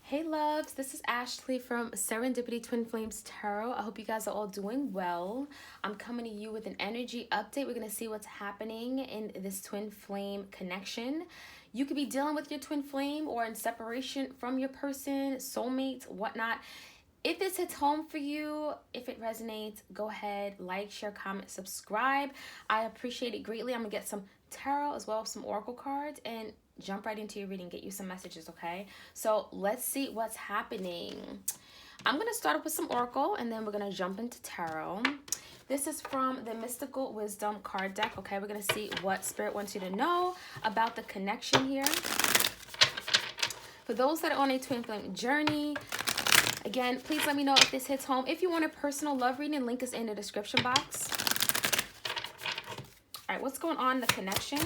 Hey loves, this is Ashley from Serendipity Twin Flames Tarot. I hope you guys are all doing well. I'm coming to you with an energy update. We're going to see what's happening in this twin flame connection. You could be dealing with your twin flame or in separation from your person, soulmates, whatnot. If this hits home for you, if it resonates, go ahead, like, share, comment, subscribe. I appreciate it greatly. I'm going to get some tarot as well as some oracle cards and jump right into your reading, get you some messages, okay? So let's see what's happening. I'm going to start off with some oracle and then we're going to jump into tarot. This is from the Mystical Wisdom card deck, okay? We're going to see what Spirit wants you to know about the connection here. For those that are on a twin flame journey, again, please let me know if this hits home. If you want a personal love reading, link is in the description box. All right, what's going on in the connection?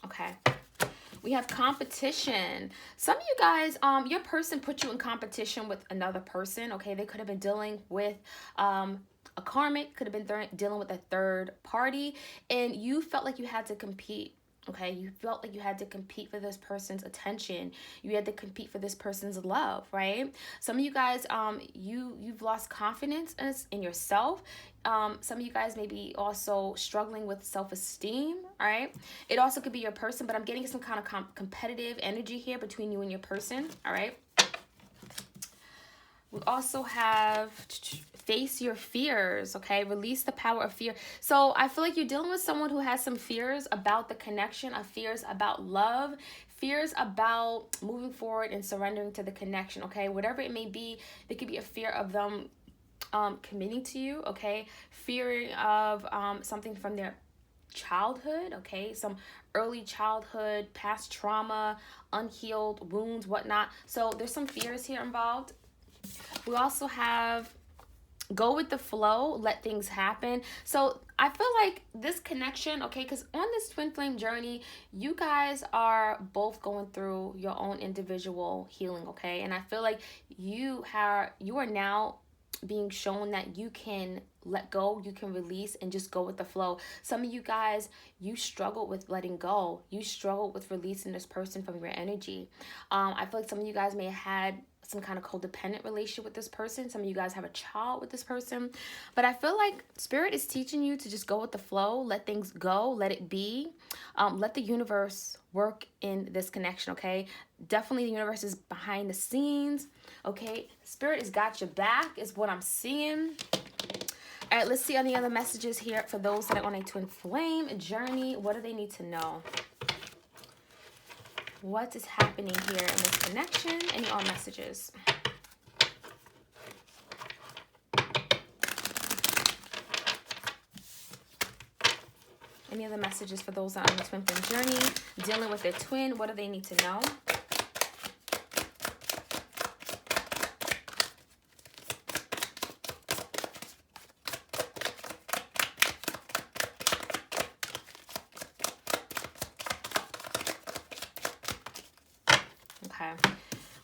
Okay. We have competition. Some of you guys, your person put you in competition with another person, okay? They could have been dealing with a karmic, could have been dealing with a third party, and you felt like you had to compete. Okay, you felt like you had to compete for this person's attention. You had to compete for this person's love, right? Some of you guys, you've lost confidence in yourself. Some of you guys may be also struggling with self-esteem, all right? It also could be your person, but I'm getting some kind of competitive energy here between you and your person, all right? We also have face your fears, okay? Release the power of fear. So I feel like you're dealing with someone who has some fears about the connection, fears about love, fears about moving forward and surrendering to the connection, okay? Whatever it may be, there could be a fear of them committing to you, okay? Fearing of something from their childhood, okay? Some early childhood, past trauma, unhealed wounds, whatnot. So there's some fears here involved. We also have go with the flow, let things happen. So I feel like this connection, okay, because on this twin flame journey, you guys are both going through your own individual healing, okay? And I feel like you are now being shown that you can let go, you can release and just go with the flow. Some of you guys, you struggle with letting go. You struggle with releasing this person from your energy. I feel like some of you guys may have had some kind of codependent relationship with this person. Some of you guys have a child with this person. But I feel like Spirit is teaching you to just go with the flow, let things go, let it be. Let the universe work in this connection, okay? Definitely the universe is behind the scenes, okay? Spirit has got your back is what I'm seeing. All right, let's see any other messages here for those that are on a twin flame journey. What do they need to know? What is happening here in this connection? Any all messages? Any other messages for those that are on the twin flame journey, dealing with their twin? What do they need to know?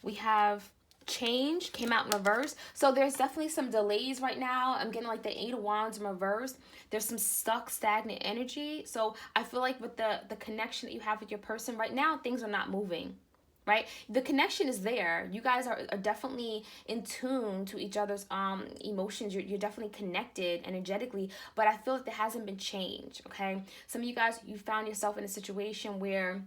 We have change came out in reverse. So there's definitely some delays right now. I'm getting like the 8 of Wands in reverse. There's some stuck, stagnant energy. So I feel like with the connection that you have with your person right now, things are not moving, right? The connection is there. You guys are definitely in tune to each other's emotions. You're definitely connected energetically, but I feel like there hasn't been change, okay? Some of you guys, you found yourself in a situation where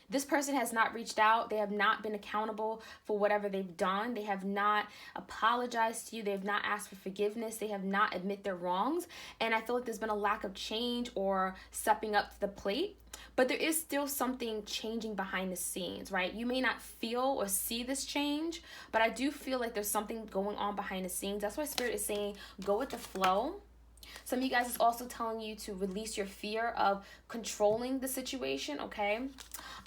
this person has not reached out. They have not been accountable for whatever they've done. They have not apologized to you. They have not asked for forgiveness. They have not admit their wrongs. And I feel like there's been a lack of change or stepping up to the plate. But there is still something changing behind the scenes, right? You may not feel or see this change, but I do feel like there's something going on behind the scenes. That's why Spirit is saying go with the flow. Some of you guys is also telling you to release your fear of controlling the situation, okay?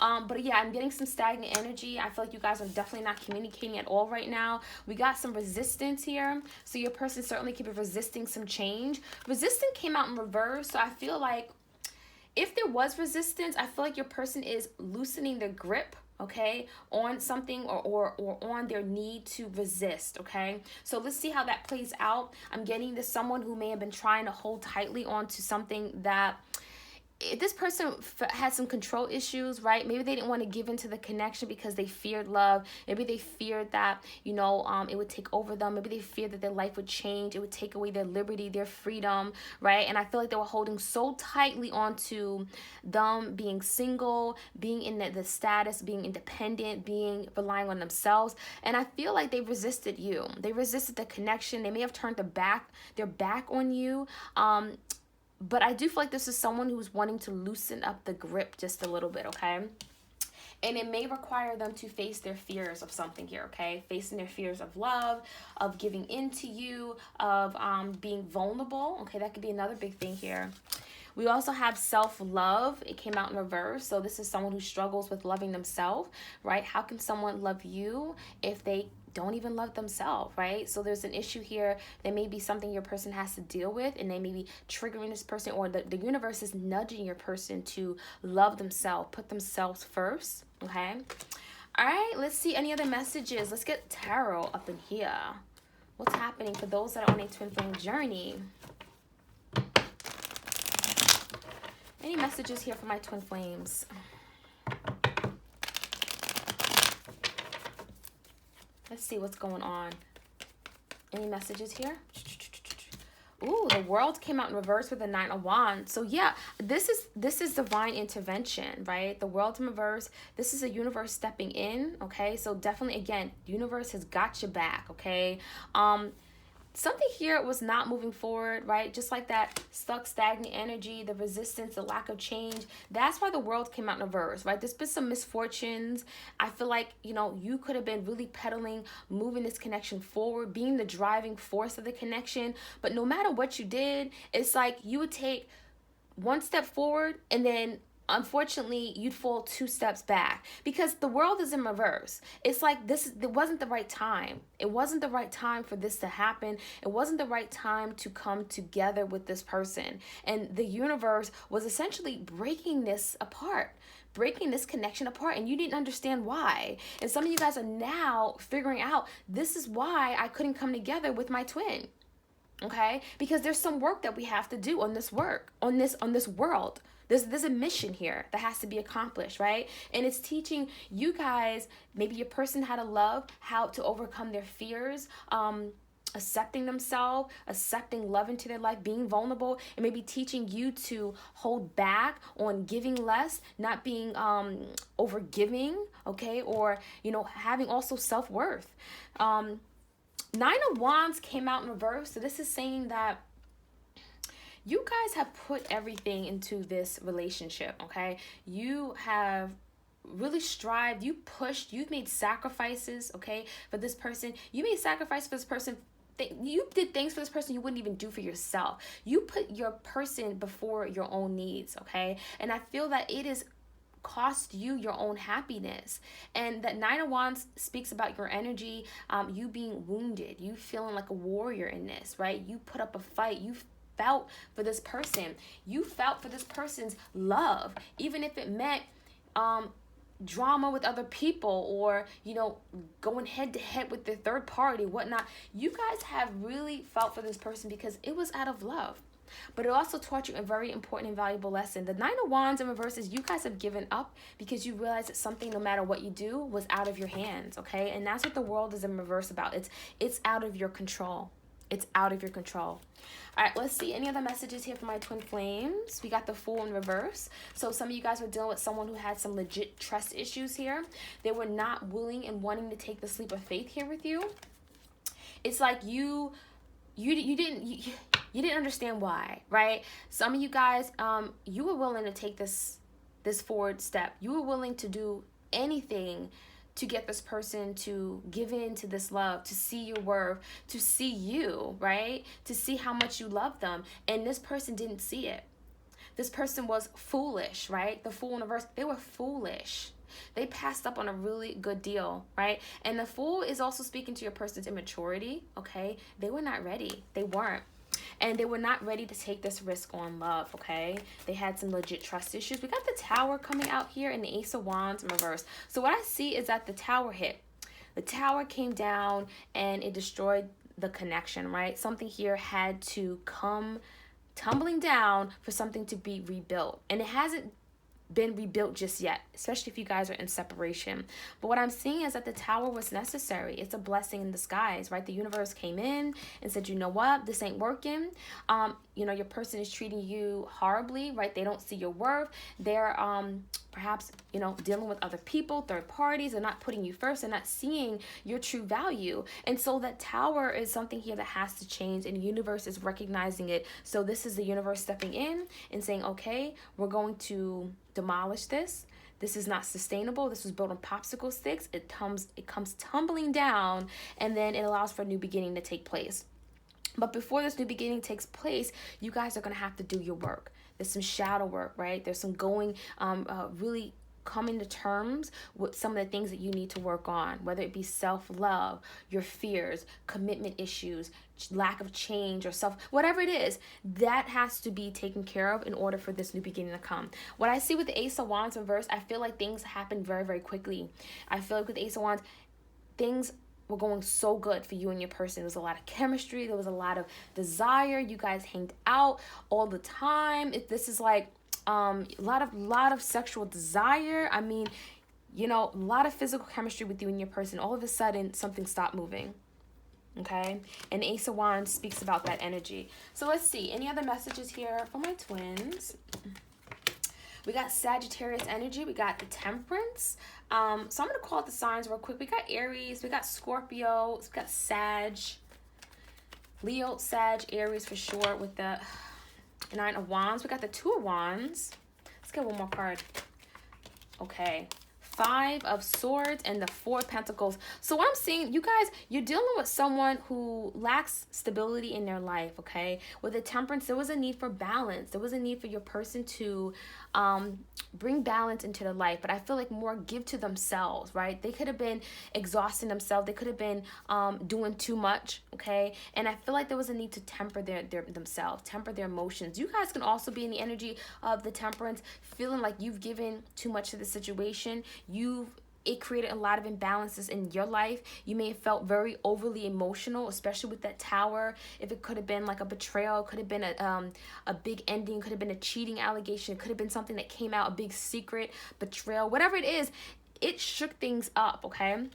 But yeah, I'm getting some stagnant energy. I feel like you guys are definitely not communicating at all right now. We got some resistance here. So your person certainly could be resisting some change. Resistance came out in reverse. So I feel like if there was resistance, I feel like your person is loosening their grip okay, on something, or on their need to resist, okay? So let's see how that plays out. I'm getting to someone who may have been trying to hold tightly onto something that this person had some control issues, right? Maybe they didn't want to give into the connection because they feared love. Maybe they feared that, it would take over them. Maybe they feared that their life would change. It would take away their liberty, their freedom, right? And I feel like they were holding so tightly onto them being single, being in the status, being independent, being relying on themselves. And I feel like they resisted you. They resisted the connection. They may have turned their back on you. But I do feel like this is someone who's wanting to loosen up the grip just a little bit, okay? And it may require them to face their fears of something here, okay? Facing their fears of love, of giving in to you, of being vulnerable, okay? That could be another big thing here. We also have self-love. It came out in reverse. So this is someone who struggles with loving themselves, right? How can someone love you if they don't even love themselves, right? So there's an issue here. There may be something your person has to deal with, and they may be triggering this person, or the universe is nudging your person to love themselves, put themselves first, okay? All right, let's see any other messages. Let's get tarot up in here. What's happening for those that are on a twin flame journey? Any messages here for my twin flames? Let's see what's going on. Any messages here? Ooh, the World came out in reverse with the 9 of Wands. So yeah, this is divine intervention, right? The World's in reverse. This is a universe stepping in, okay? So definitely, again, universe has got your back, okay? Something here was not moving forward, right? Just like that stuck, stagnant energy, the resistance, the lack of change. That's why the World came out in reverse, right? There's been some misfortunes. I feel like, you could have been really pedaling, moving this connection forward, being the driving force of the connection. But no matter what you did, it's like you would take one step forward and then unfortunately you'd fall 2 steps back because the World is in reverse. It's like it wasn't the right time. It wasn't the right time for this to happen. It wasn't the right time to come together with this person. And the universe was essentially breaking this apart, breaking this connection apart, and you didn't understand why. And some of you guys are now figuring out, this is why I couldn't come together with my twin. Okay? Because there's some work that we have to do on this world. There's a mission here that has to be accomplished, right? And it's teaching you guys, maybe your person how to love, how to overcome their fears, accepting themselves, accepting love into their life, being vulnerable, and maybe teaching you to hold back on giving less, not being over giving, okay? Or, having also self-worth. 9 of Wands came out in reverse. So this is saying that you guys have put everything into this relationship, okay? You have really strived, you pushed, you've made sacrifices, okay, for this person. You made sacrifice for this person. You did things for this person you wouldn't even do for yourself. You put your person before your own needs, okay? And I feel that it is cost you your own happiness. And that 9 of Wands speaks about your energy, you being wounded, you feeling like a warrior in this, right? You put up a fight, you felt for this person. You felt for this person's love, even if it meant drama with other people, or going head to head with the third party, whatnot. You guys have really felt for this person because it was out of love. But it also taught you a very important and valuable lesson. The 9 of Wands in reverse is you guys have given up because you realize that something, no matter what you do, was out of your hands, okay? And that's what the World is in reverse about. It's out of your control. It's out of your control. All right, let's see any other messages here for my twin flames. We got the Fool in reverse. So some of you guys were dealing with someone who had some legit trust issues here. They were not willing and wanting to take the leap of faith here with you. It's like you didn't understand why, right? Some of you guys, you were willing to take this forward step. You were willing to do anything to get this person to give in to this love, to see your worth, to see you, right? To see how much you love them. And this person didn't see it. This person was foolish, right? The Fool in reverse, they were foolish. They passed up on a really good deal, right? And the Fool is also speaking to your person's immaturity, okay? They were not ready. They weren't. and they were not ready to take this risk on love, okay? They had some legit trust issues. We got the Tower coming out here and the Ace of Wands in reverse. So what I see is that the Tower hit. The Tower came down and it destroyed the connection, right? Something here had to come tumbling down for something to be rebuilt. And it hasn't been rebuilt just yet, especially if you guys are in separation. But what I'm seeing is that the Tower was necessary. It's a blessing in disguise, right? The universe came in and said, you know what, this ain't working. You know, your person is treating you horribly, right? They don't see your worth. They're perhaps, you know, dealing with other people, third parties. They're not putting you first. They're not seeing your true value. And so that Tower is something here that has to change, and the universe is recognizing it. So this is the universe stepping in and saying, okay, we're going to demolish this. This is not sustainable. This was built on popsicle sticks. It comes tumbling down, and then it allows for a new beginning to take place. But before this new beginning takes place, you guys are going to have to do your work. There's some shadow work, right? There's some going, really coming to terms with some of the things that you need to work on, whether it be self-love, your fears, commitment issues, lack of change, or whatever it is, that has to be taken care of in order for this new beginning to come. What I see with the Ace of Wands reverse, I feel like things happen very, very quickly. I feel like with the Ace of Wands, things were going so good for you and your person. There was a lot of chemistry. There was a lot of desire. You guys hanged out all the time. This is like a lot of sexual desire. I mean, you know, a lot of physical chemistry with you and your person. All of a sudden, something stopped moving. Okay? And Ace of Wands speaks about that energy. So let's see. Any other messages here for my twins? We got Sagittarius energy. We got the Temperance. So I'm going to call out the signs real quick. We got Aries. We got Scorpio. We got Sag. Leo, Sag, Aries for sure with the Nine of Wands. We got the Two of Wands. Let's get one more card. Okay. Five of Swords and the Four of Pentacles. So what I'm seeing, you guys, you're dealing with someone who lacks stability in their life, okay? With the Temperance, there was a need for balance. There was a need for your person to bring balance into their life. But I feel like more give to themselves, right? They could have been exhausting themselves. They could have been doing too much, okay? And I feel like there was a need to temper themselves, temper their emotions. You guys can also be in the energy of the Temperance, feeling like you've given too much to the situation. It created a lot of imbalances in your life. You may have felt very overly emotional, especially with that Tower. If it could have been like a betrayal, it could have been a big ending, could have been a cheating allegation, it could have been something that came out, a big secret, betrayal, whatever it is, it shook things up, okay?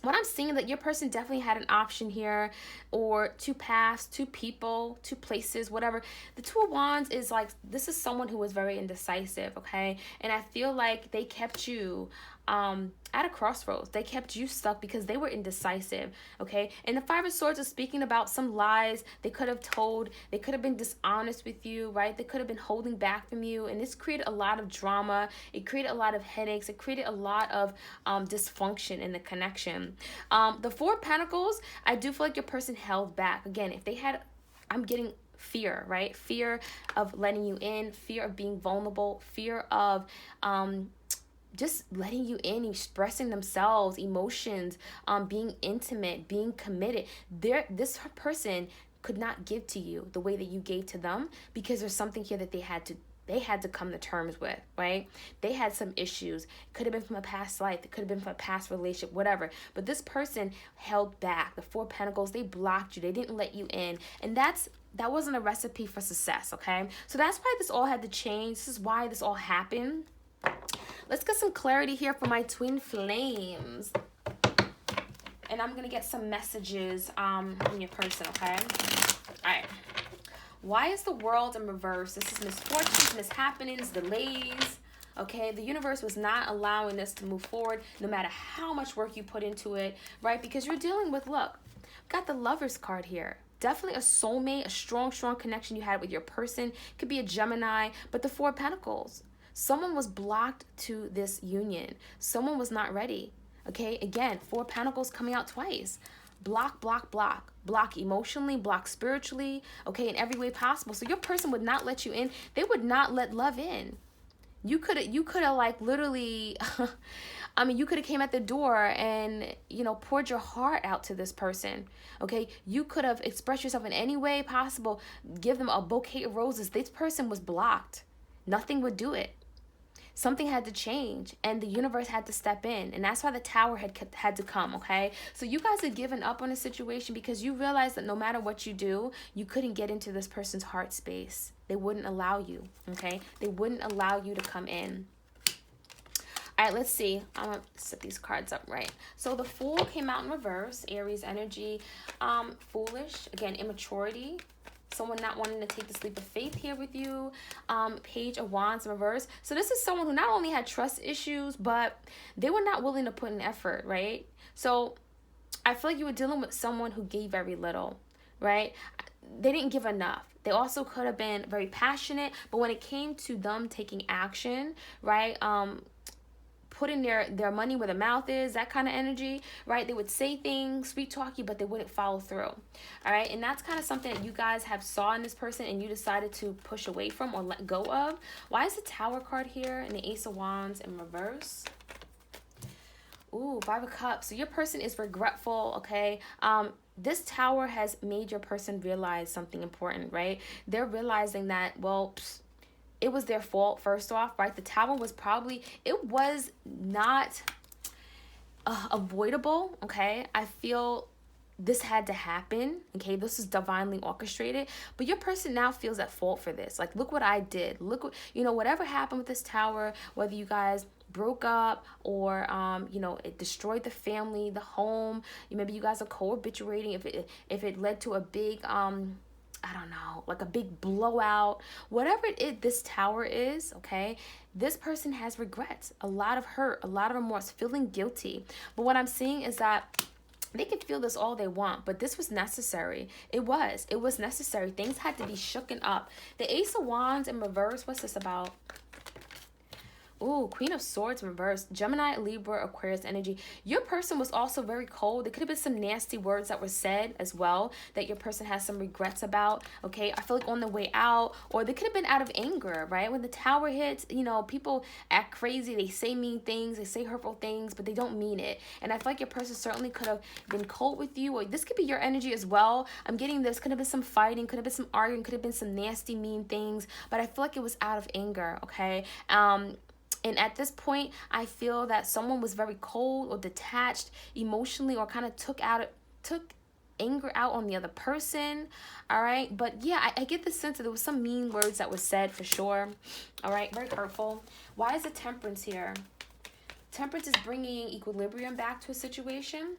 What I'm seeing that your person definitely had an option here, or two paths, two people, two places, whatever. The Two of Wands is like, this is someone who was very indecisive, okay? And I feel like they kept you at a crossroads. They kept you stuck because they were indecisive, okay? And the Five of Swords is speaking about some lies they could have told. They could have been dishonest with you, right? They could have been holding back from you, and this created a lot of drama. It created a lot of headaches. It created a lot of dysfunction in the connection. The Four of Pentacles, I do feel like your person held back. Again, if they had, I'm getting fear, right? Fear of letting you in, fear of being vulnerable, fear of just letting you in, expressing themselves, emotions, being intimate, being committed. This person could not give to you the way that you gave to them, because there's something here that they had to come to terms with, right? They had some issues. It could have been from a past life. It could have been from a past relationship, whatever. But this person held back. The Four of Pentacles, they blocked you. They didn't let you in. And that wasn't a recipe for success, okay? So that's why this all had to change. This is why this all happened. Let's get some clarity here for my twin flames. And I'm going to get some messages from your person, okay? All right. Why is the world in reverse? This is misfortunes, mishappenings, delays. Okay, the universe was not allowing this to move forward no matter how much work you put into it, right? Because you're dealing with, look, got the Lovers card here. Definitely a soulmate, a strong connection you had with your person. Could be a Gemini, but the Four of Pentacles. Someone was blocked to this union. Someone was not ready. Okay, again, Four of Pentacles coming out twice. Block, block, block. Block emotionally, block spiritually, okay, in every way possible. So your person would not let you in. They would not let love in. You could have like literally I mean, you could have came at the door and, you know, poured your heart out to this person. Okay, you could have expressed yourself in any way possible, give them a bouquet of roses. This person was blocked. Nothing would do it. Something had to change, and the universe had to step in, and that's why the tower had to come. Okay, so you guys had given up on a situation because you realized that no matter what you do, you couldn't get into this person's heart space. They wouldn't allow you. Okay, they wouldn't allow you to come in. All right, let's see. I'm gonna set these cards up right. So the Fool came out in reverse, Aries energy. Foolish, again, immaturity. Someone not wanting to take the leap of faith here with you. Page of Wands in reverse. So this is someone who not only had trust issues, but they were not willing to put in effort, right? So I feel like you were dealing with someone who gave very little, right? They didn't give enough. They also could have been very passionate, but when it came to them taking action, right? Putting their money where the mouth is, that kind of energy, right? They would say things, sweet talky, but they wouldn't follow through. All right, and that's kind of something that you guys have saw in this person and you decided to push away from or let go of. Why is the Tower card here and the Ace of Wands in reverse? Ooh, Five of Cups. So your person is regretful, okay? This Tower has made your person realize something important, right? They're realizing that, well, it was their fault, first off, right? The Tower was probably, it was not avoidable, okay? I feel this had to happen, okay? This is divinely orchestrated, but your person now feels at fault for this. Like, look what I did. Look what, you know, whatever happened with this Tower, whether you guys broke up or you know, it destroyed the family, the home, maybe you guys are co-habituating, if it led to a big I don't know, like a big blowout, whatever it is, this Tower is, okay? This person has regrets, a lot of hurt, a lot of remorse, feeling guilty. But what I'm seeing is that they can feel this all they want, but this was necessary. It was necessary. Things had to be shooken up. The Ace of Wands in reverse, what's this about? Ooh, Queen of Swords in reverse. Gemini, Libra, Aquarius energy. Your person was also very cold. There could have been some nasty words that were said as well that your person has some regrets about, okay? I feel like on the way out, or they could have been out of anger, right? When the Tower hits, you know, people act crazy. They say mean things. They say hurtful things, but they don't mean it. And I feel like your person certainly could have been cold with you, or this could be your energy as well. I'm getting this. Could have been some fighting. Could have been some arguing. Could have been some nasty, mean things. But I feel like it was out of anger, okay? And at this point, I feel that someone was very cold or detached emotionally, or kind of took anger out on the other person. All right. But yeah, I get the sense that there was some mean words that were said for sure. All right. Very hurtful. Why is the Temperance here? Temperance is bringing equilibrium back to a situation.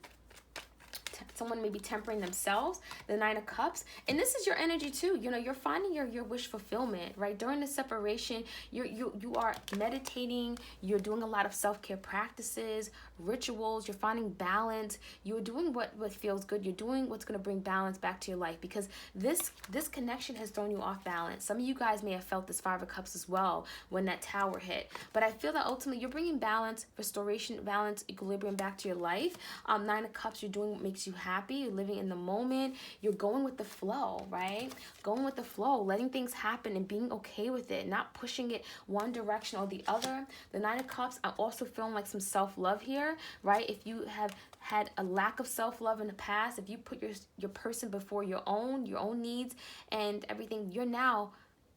Someone may be tempering themselves. The Nine of Cups, and this is your energy too. You know, you're finding your wish fulfillment, right? During the separation, you are meditating. You're doing a lot of self-care practices, rituals. You're finding balance. You're doing what feels good. You're doing what's going to bring balance back to your life, because this connection has thrown you off balance. Some of you guys may have felt this Five of Cups as well when that Tower hit, but I feel that ultimately you're bringing balance, restoration, balance, equilibrium back to your life. Nine of Cups, you're doing what makes you happy. You're living in the moment. You're going with the flow, right? Going with the flow, letting things happen and being okay with it, not pushing it one direction or the other. The Nine of Cups, I'm also feeling like some self-love here, right? If you have had a lack of self-love in the past, if you put your person before your own needs and everything, you're now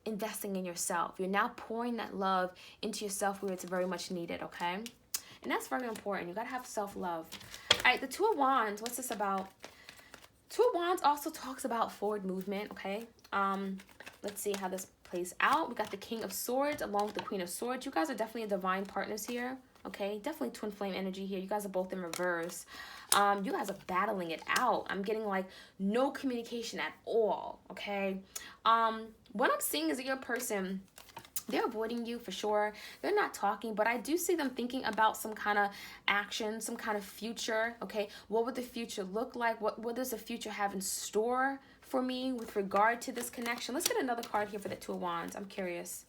investing in yourself. You're now pouring that love into yourself where it's very much needed, okay? And that's very important. You got to have self-love. All right, the Two of Wands, what's this about? Two of Wands also talks about forward movement, okay? Let's see how this plays out. We got the King of Swords along with the Queen of Swords. You guys are definitely divine partners here, okay? Definitely twin flame energy here. You guys are both in reverse. You guys are battling it out. I'm getting like no communication at all, okay? What I'm seeing is that your person, they're avoiding you for sure. They're not talking, but I do see them thinking about some kind of action, some kind of future, okay? What would the future look like? What does the future have in store for me with regard to this connection? Let's get another card here for the Two of Wands. I'm curious.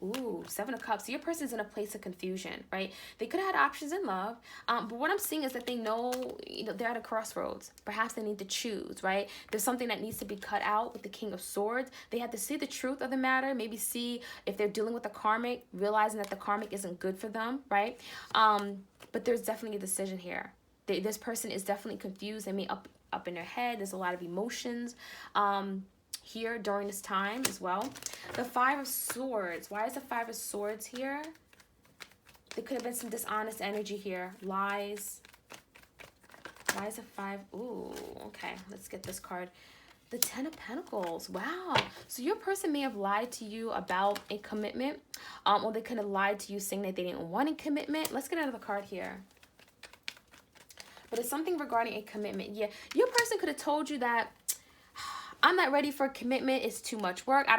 Ooh, Seven of Cups. So your person's in a place of confusion, right? They could have had options in love, but what I'm seeing is that they know, they're at a crossroads. Perhaps they need to choose, right? There's something that needs to be cut out with the King of Swords. They have to see the truth of the matter, maybe see if they're dealing with a karmic, realizing that the karmic isn't good for them, right? But there's definitely a decision here. This person is definitely confused. They may up in their head. There's a lot of emotions. Here during this time as well. The Five of Swords. Why is the Five of Swords here? There could have been some dishonest energy here. Lies. Why is the Five? Ooh, okay. Let's get this card. The Ten of Pentacles. Wow. So your person may have lied to you about a commitment. Or they could have lied to you saying that they didn't want a commitment. Let's get another card here. But it's something regarding a commitment. Yeah, your person could have told you that I'm not ready for a commitment. It's too much work. I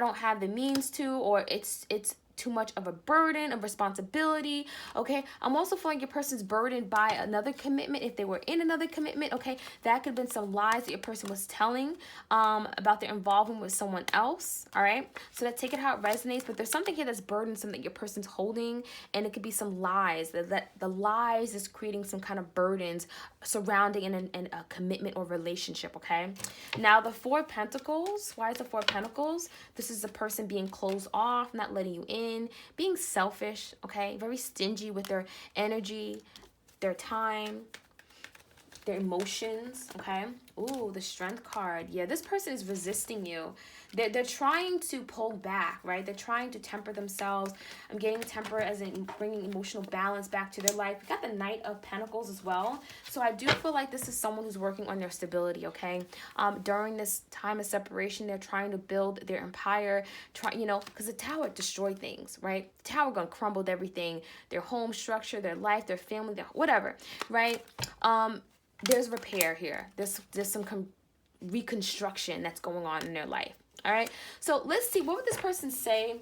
don't have the means to, or it's too much of a burden of responsibility. Okay, I'm also feeling your person's burdened by another commitment. If they were in another commitment, okay, that could have been some lies that your person was telling about their involvement with someone else. All right, so let's take it how it resonates. But there's something here that's burdensome that your person's holding, and it could be some lies that the lies is creating some kind of burdens surrounding in a commitment or relationship. Okay, now the Four of Pentacles. Why is the Four of Pentacles? This is the person being closed off, not letting you in, being selfish, okay, very stingy with their energy, their time, their emotions, okay. Ooh, the Strength card. Yeah, this person is resisting you. They're trying to pull back, right? They're trying to temper themselves. I'm getting temper as in bringing emotional balance back to their life. We got the Knight of Pentacles as well. So I do feel like this is someone who's working on their stability, okay? During this time of separation, they're trying to build their empire, because the Tower destroyed things, right? The Tower gonna crumbled everything, their home structure, their life, their family, their whatever, right? There's repair here. There's some reconstruction that's going on in their life. All right, so let's see, what would this person say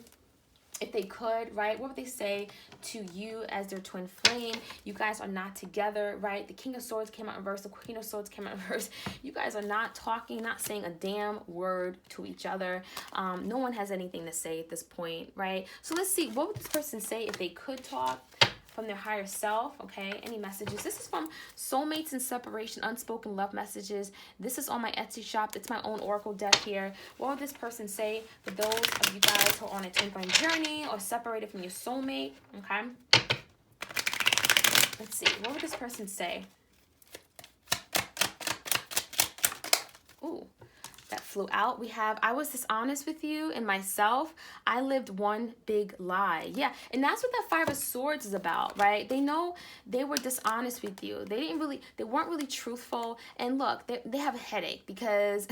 if they could, right? What would they say to you as their twin flame? You guys are not together, right? The King of Swords came out in reverse. The Queen of Swords came out in reverse. You guys are not talking, not saying a damn word to each other. No one has anything to say at this point, right? So let's see, what would this person say if they could talk from their higher self? Okay, any messages? This is from Soulmates and Separation, Unspoken Love Messages. This is on my Etsy shop. It's my own oracle deck here. What would this person say for those of you guys who are on a twin flame journey or separated from your soulmate? Okay, let's see, what would this person say? Ooh, that flew out. We have, I was dishonest with you and myself. I lived one big lie. Yeah, and that's what that Five of Swords is about, right? They know they were dishonest with you. They weren't really truthful. And look, they have a headache because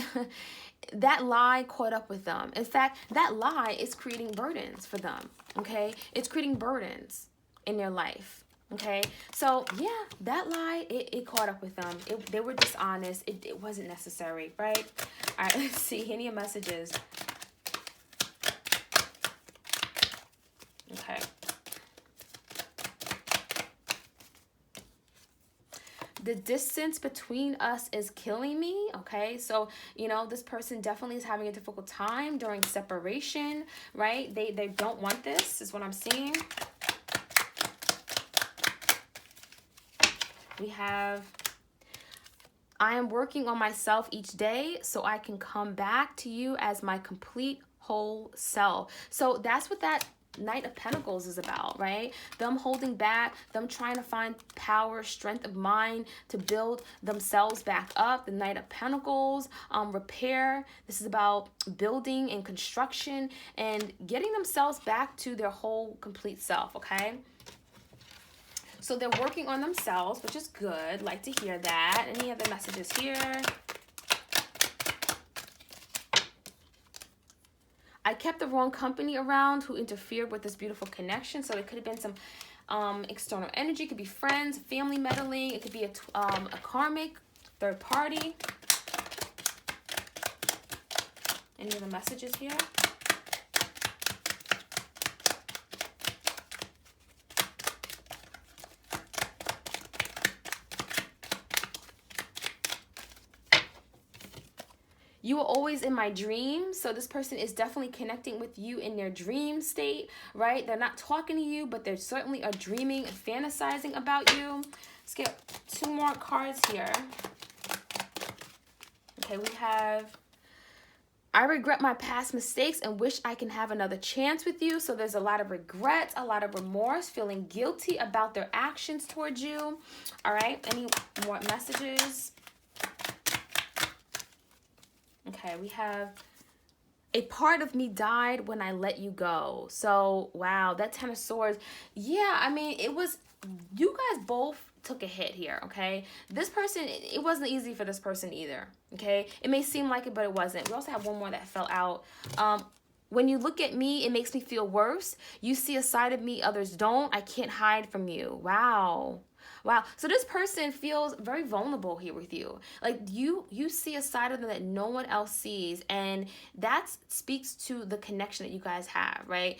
that lie caught up with them. In fact, that lie is creating burdens for them, okay? It's creating burdens in their life. Okay, so yeah, that lie, it caught up with them. They were dishonest. It wasn't necessary, right? All right, let's see. Any messages? Okay. The distance between us is killing me. Okay, so this person definitely is having a difficult time during separation, right? They don't want this, is what I'm seeing. We have, I am working on myself each day so I can come back to you as my complete whole self. So that's what that Knight of Pentacles is about, right? Them holding back, them trying to find power, strength of mind to build themselves back up. The Knight of Pentacles, repair. This is about building and construction and getting themselves back to their whole complete self, okay? So they're working on themselves, which is good. Like to hear that. Any other messages here? I kept the wrong company around who interfered with this beautiful connection. So it could have been some external energy. It could be friends, family meddling. It could be a karmic, third party. Any other messages here? You are always in my dreams. So this person is definitely connecting with you in their dream state, right? They're not talking to you, but they certainly are dreaming and fantasizing about you. Let's get 2 more cards here. Okay, we have, I regret my past mistakes and wish I can have another chance with you. So there's a lot of regret, a lot of remorse, feeling guilty about their actions towards you. All right, any more messages? Okay, we have, a part of me died when I let you go. So, wow, that 10 of Swords. Yeah, I mean, it was, you guys both took a hit here, okay? This person, it wasn't easy for this person either, okay? It may seem like it, but it wasn't. We also have one more that fell out. When you look at me, it makes me feel worse. You see a side of me others don't. I can't hide from you. Wow. Wow. So this person feels very vulnerable here with you. Like you see a side of them that no one else sees. And that speaks to the connection that you guys have, right?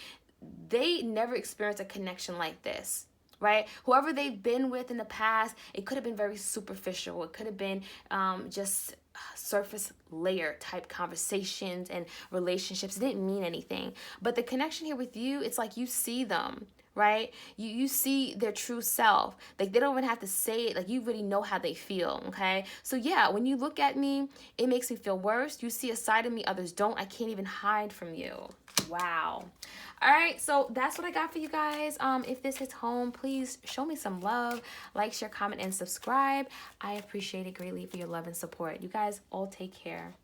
They never experienced a connection like this, right? Whoever they've been with in the past, it could have been very superficial. It could have been just surface layer type conversations and relationships. It didn't mean anything. But the connection here with you, it's like you see them, right? You see their true self. Like they don't even have to say it. Like you really know how they feel, okay? So yeah, when you look at me, it makes me feel worse. You see a side of me others don't. I can't even hide from you. Wow. All right, so that's what I got for you guys. If this hits home, please show me some love. Like, share, comment, and subscribe. I appreciate it greatly for your love and support. You guys all take care.